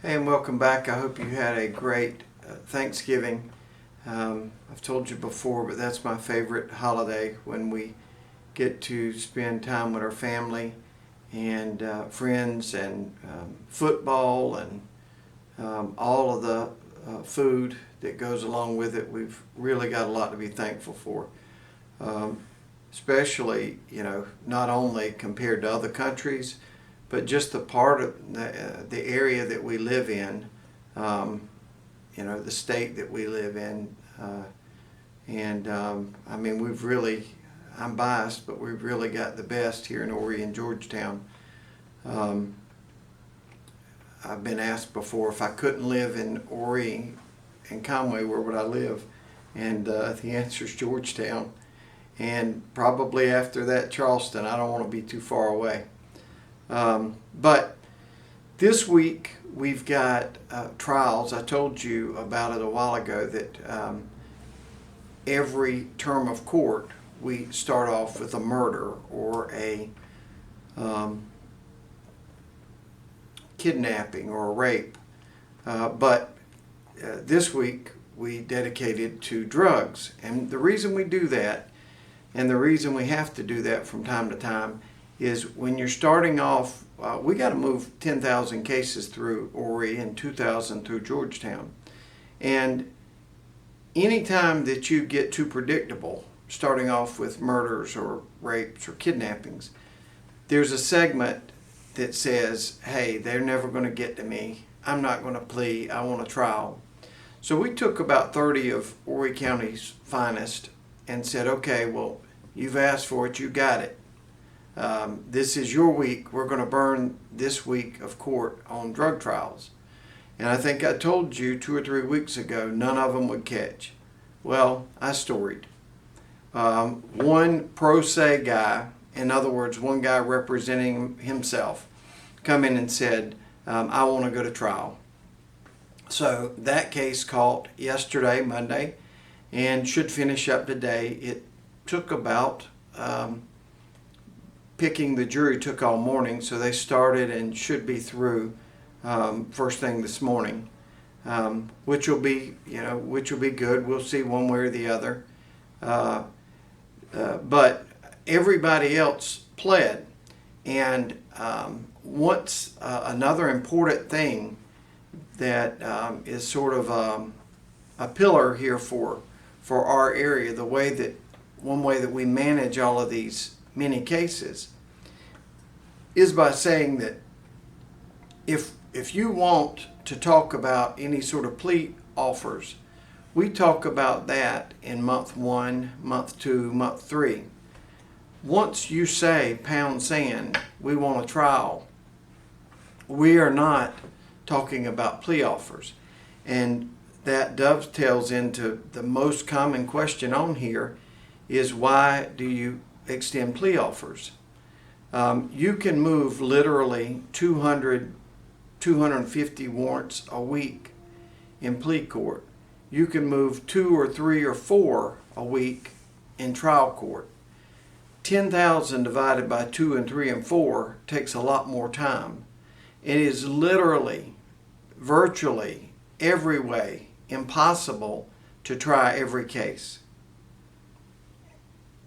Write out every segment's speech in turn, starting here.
Hey, and welcome back. I hope you had a great Thanksgiving. I've told you before, but that's my favorite holiday when we get to spend time with our family and friends and football and all of the food that goes along with it. We've really got a lot to be thankful for, especially, not only compared to other countries, but just the part of the area that we live in, the state that we live in. We've really, I'm biased, but we've really got the best here in Horry and Georgetown. I've been asked before if I couldn't live in Horry and Conway, where would I live? And the answer is Georgetown. And probably after that, Charleston. I don't want to be too far away. But this week we've got trials. I told you about it a while ago that every term of court we start off with a murder or a kidnapping or a rape. But this week we dedicated to drugs. And the reason we do that, and the reason we have to do that from time to time, is when you're starting off, we got to move 10,000 cases through Horry and 2,000 through Georgetown. And anytime that you get too predictable, starting off with murders or rapes or kidnappings, there's a segment that says, hey, they're never going to get to me. I'm not going to plea. I want a trial. So we took about 30 of Horry County's finest and said, okay, well, you've asked for it. You got it. This is your week. We're going to burn this week of court on drug trials. And I think I told you 2 or 3 weeks ago, none of them would catch. Well, I storied. One pro se guy, in other words, one guy representing himself, come in and said, I want to go to trial. So that case caught yesterday, Monday, and should finish up today. It took about... picking the jury took all morning, so they started and should be through first thing this morning, which will be good. We'll see one way or the other. But everybody else pled, and what's another important thing that is sort of a pillar here for our area, one way that we manage all of these many cases, is by saying that if you want to talk about any sort of plea offers, we talk about that in month 1, month 2, month 3. Once you say pound sand, we want a trial, we are not talking about plea offers. And that dovetails into the most common question on here is, why do you extend plea offers? You can move literally 200, 250 warrants a week in plea court. You can move 2 or 3 or 4 a week in trial court. 10,000 divided by 2 and 3 and 4 takes a lot more time. It is literally, virtually, every way impossible to try every case.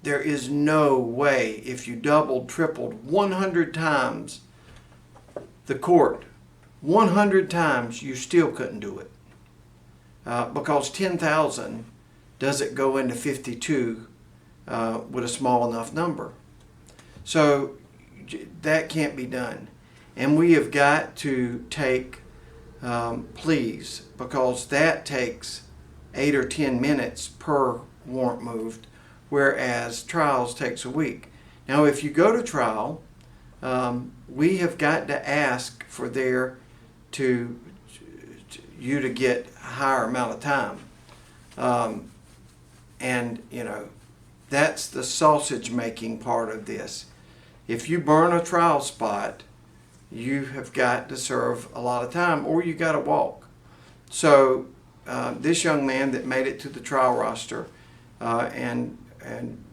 There is no way, if you doubled, tripled 100 times the court, 100 times, you still couldn't do it. Because 10,000 doesn't go into 52 with a small enough number. So that can't be done. And we have got to take pleas, because that takes 8 or 10 minutes per warrant moved, whereas trials takes a week. Now, if you go to trial, we have got to ask for you to get a higher amount of time. That's the sausage making part of this. If you burn a trial spot, you have got to serve a lot of time, or you got to walk. So this young man that made it to the trial roster and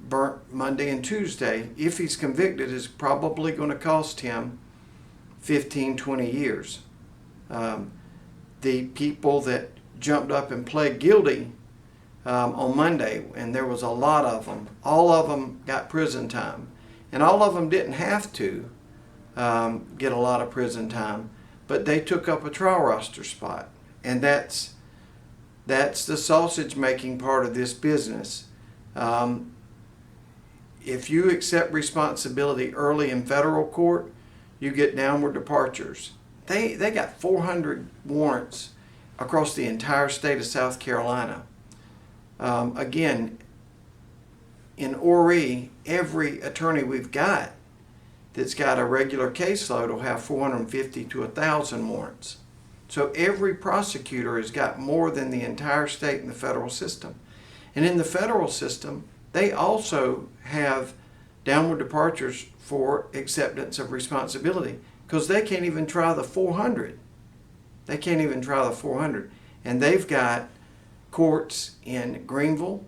burnt Monday and Tuesday, if he's convicted, is probably going to cost him 15, 20 years. the people that jumped up and pled guilty on Monday, and there was a lot of them. All of them got prison time, and all of them didn't have to get a lot of prison time, but they took up a trial roster spot, and that's the sausage making part of this business. If you accept responsibility early in federal court, you get downward departures. They got 400 warrants across the entire state of South Carolina. Again, in Horry, every attorney we've got that's got a regular caseload will have 450 to 1,000 warrants. So every prosecutor has got more than the entire state in the federal system. And in the federal system, they also have downward departures for acceptance of responsibility, because they can't even try the 400. They can't even try the 400. And they've got courts in Greenville,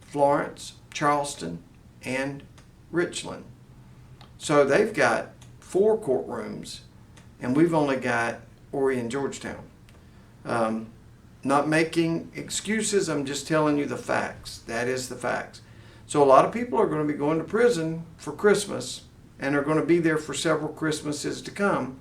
Florence, Charleston, and Richland. So they've got 4 courtrooms, and we've only got Horry and Georgetown. Not making excuses, I'm just telling you the facts. That is the facts. So a lot of people are going to be going to prison for Christmas, and are going to be there for several Christmases to come,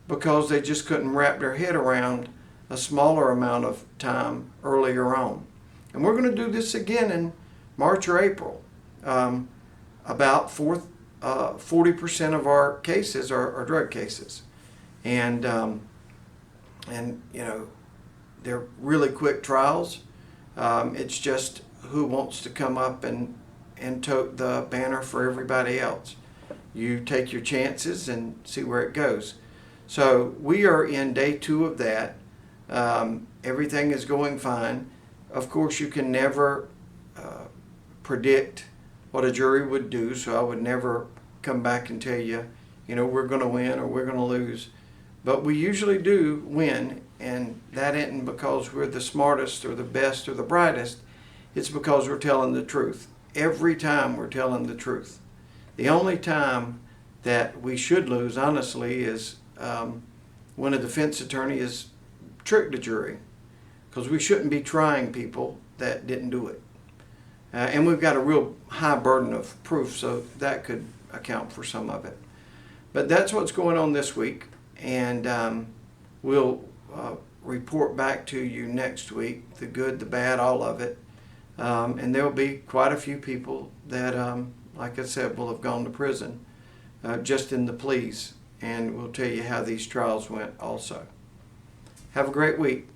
because they just couldn't wrap their head around a smaller amount of time earlier on. And we're going to do this again in March or April. About 40% of our cases are drug cases. And you know, they're really quick trials. It's just who wants to come up and tote the banner for everybody else. You take your chances and see where it goes. So we are in day 2 of that. Everything is going fine. Of course, you can never predict what a jury would do, so I would never come back and tell you, you know, we're going to win or we're going to lose. But we usually do win, and that isn't because we're the smartest or the best or the brightest. It's because we're telling the truth. Every time we're telling the truth. The only time that we should lose, honestly, is when a defense attorney has tricked a jury, because we shouldn't be trying people that didn't do it. And we've got a real high burden of proof, so that could account for some of it. But that's what's going on this week, and we'll report back to you next week, the good, the bad, all of it. And there'll be quite a few people that, like I said, will have gone to prison just in the pleas, and we'll tell you how these trials went also. Have a great week.